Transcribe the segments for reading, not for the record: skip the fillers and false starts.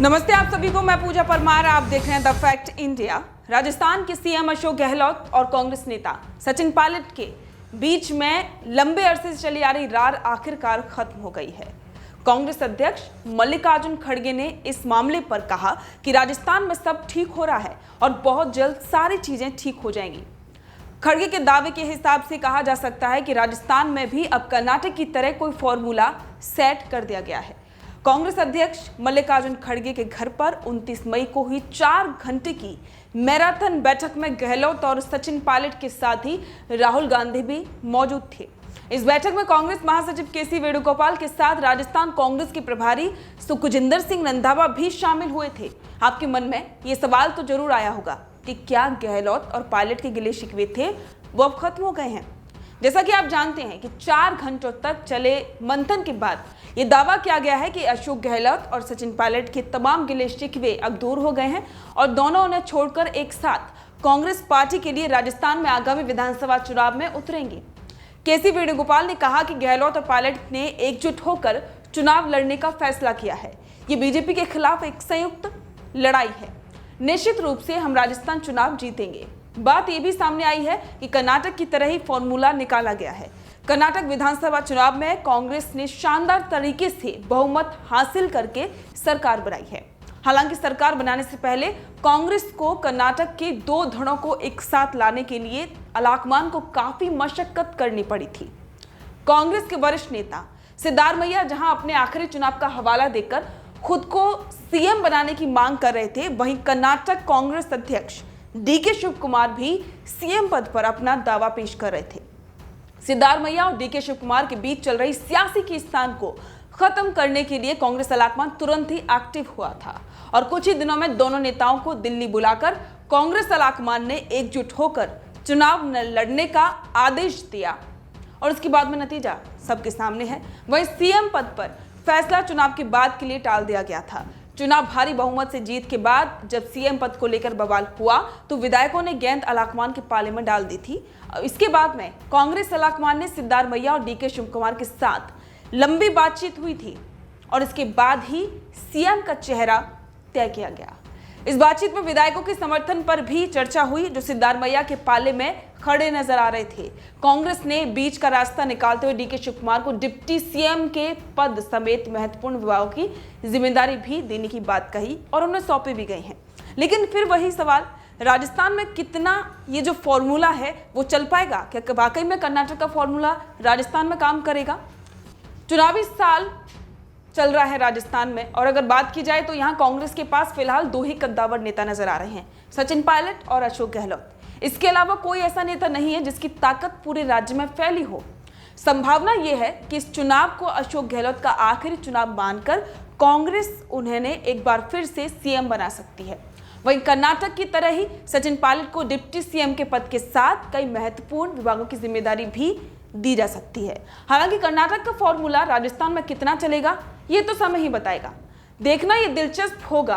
नमस्ते आप सभी को, मैं पूजा परमार। आप देख रहे हैं द फैक्ट इंडिया। राजस्थान के सीएम अशोक गहलोत और कांग्रेस नेता सचिन पायलट के बीच में लंबे अरसे से चली आ रही रार आखिरकार खत्म हो गई है। कांग्रेस अध्यक्ष मल्लिकार्जुन खड़गे ने इस मामले पर कहा कि राजस्थान में सब ठीक हो रहा है और बहुत जल्द सारी चीजें ठीक हो जाएंगी। खड़गे के दावे के हिसाब से कहा जा सकता है कि राजस्थान में भी अब कर्नाटक की तरह कोई फॉर्मूला सेट कर दिया गया है। कांग्रेस अध्यक्ष मल्लिकार्जुन खड़गे के घर पर 29 मई को हुई 4 घंटे की मैराथन बैठक में गहलोत और सचिन पायलट के साथ ही राहुल गांधी भी मौजूद थे। इस बैठक में कांग्रेस महासचिव केसी वेणुगोपाल के साथ राजस्थान कांग्रेस के प्रभारी सुखजिंदर सिंह रंधावा भी शामिल हुए थे। आपके मन में ये सवाल तो जरूर आया होगा कि क्या गहलोत और पायलट के गिले शिकवे थे वो अब खत्म हो गए हैं। जैसा कि आप जानते हैं कि 4 घंटों तक चले मंथन के बाद ये दावा किया गया है कि अशोक गहलोत और सचिन पायलट के तमाम गिले शिकवे अब दूर हो गए हैं और दोनों उन्हें छोड़कर एक साथ कांग्रेस पार्टी के लिए राजस्थान में आगामी विधानसभा चुनाव में उतरेंगे। केसी वेणुगोपाल ने कहा कि गहलोत और पायलट ने एकजुट होकर चुनाव लड़ने का फैसला किया है। ये बीजेपी के खिलाफ एक संयुक्त लड़ाई है। निश्चित रूप से हम राजस्थान चुनाव जीतेंगे। बात यह भी सामने आई है कि कर्नाटक की तरह ही फॉर्मूला निकाला गया है। कर्नाटक विधानसभा चुनाव में कांग्रेस ने शानदार तरीके से बहुमत हासिल करके सरकार बनाई है। हालांकि सरकार बनाने से पहले कांग्रेस को कर्नाटक के 2 धड़ों को एक साथ लाने के लिए अलाकमान को काफी मशक्कत करनी पड़ी थी। कांग्रेस के वरिष्ठ नेता सिद्धारमैया जहां अपने आखिरी चुनाव का हवाला देकर खुद को सीएम बनाने की मांग कर रहे थे, वहीं कर्नाटक कांग्रेस अध्यक्ष डीके शिव कुमार भी सीएम पद पर अपना दावा पेश कर रहे थे। सिद्धारमैया और डीके शिव कुमार के बीच चल रही सियासी खींचतान को खत्म करने के लिए कांग्रेस अलाकमान तुरंत ही एक्टिव हुआ था और कुछ ही दिनों में दोनों नेताओं को दिल्ली बुलाकर कांग्रेस अलाकमान ने एकजुट होकर चुनाव लड़ने का आदेश दिया और उसके बाद में नतीजा सबके सामने है। वहीं सीएम पद पर फैसला चुनाव के बाद के लिए टाल दिया गया था। चुनाव भारी बहुमत से जीत के बाद जब सीएम पद को लेकर बवाल हुआ तो विधायकों ने गेंद अलाकमान के पाले में डाल दी थी। इसके बाद में कांग्रेस अलाकमान ने सिद्धारमैया और डीके शिव कुमार के साथ लंबी बातचीत हुई थी और इसके बाद ही सीएम का चेहरा तय किया गया। इस बातचीत में विधायकों के समर्थन पर भी चर्चा हुई जो सिद्धारमैया के पाले में खड़े नजर आ रहे थे। कांग्रेस ने बीच का रास्ता निकालते हुए डीके शिव कुमार को डिप्टी सीएम के पद समेत महत्वपूर्ण विभागों की जिम्मेदारी भी देने की बात कही और उन्हें सौंपे भी गए हैं। लेकिन फिर वही सवाल, राजस्थान में कितना ये जो फॉर्मूला है वो चल पाएगा? क्या वाकई में कर्नाटक का फॉर्मूला राजस्थान में काम करेगा? चुनावी साल चल रहा है राजस्थान में और अगर बात की जाए तो यहाँ कांग्रेस के पास फिलहाल 2 ही कद्दावर नेता नजर आ रहे हैं, सचिन पायलट और अशोक गहलोत। इसके अलावा कोई ऐसा नेता नहीं है जिसकी ताकत पूरे राज्य में फैली हो। संभावना यह है कि इस चुनाव को अशोक गहलोत का आखिरी चुनाव मानकर कांग्रेस उन्हें एक बार फिर से सीएम बना सकती है। वहीं कर्नाटक की तरह ही सचिन पायलट को डिप्टी सीएम के पद के साथ कई महत्वपूर्ण विभागों की जिम्मेदारी भी दी जा सकती है। हालांकि कर्नाटक का फॉर्मूला राजस्थान में कितना चलेगा ये तो समय ही बताएगा। देखना ये दिलचस्प होगा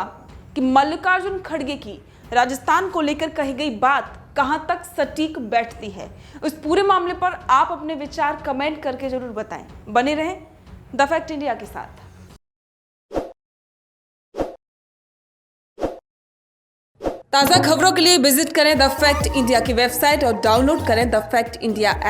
कि मल्लिकार्जुन खड़गे की राजस्थान को लेकर कही गई बात कहां तक सटीक बैठती है। उस पूरे मामले पर आप अपने विचार कमेंट करके जरूर बताएं। बने रहें द फैक्ट इंडिया के साथ। ताज़ा खबरों के लिए विजिट करें द फैक्ट इंडिया की वेबसाइट और डाउनलोड करें द फैक्ट इंडिया ऐप।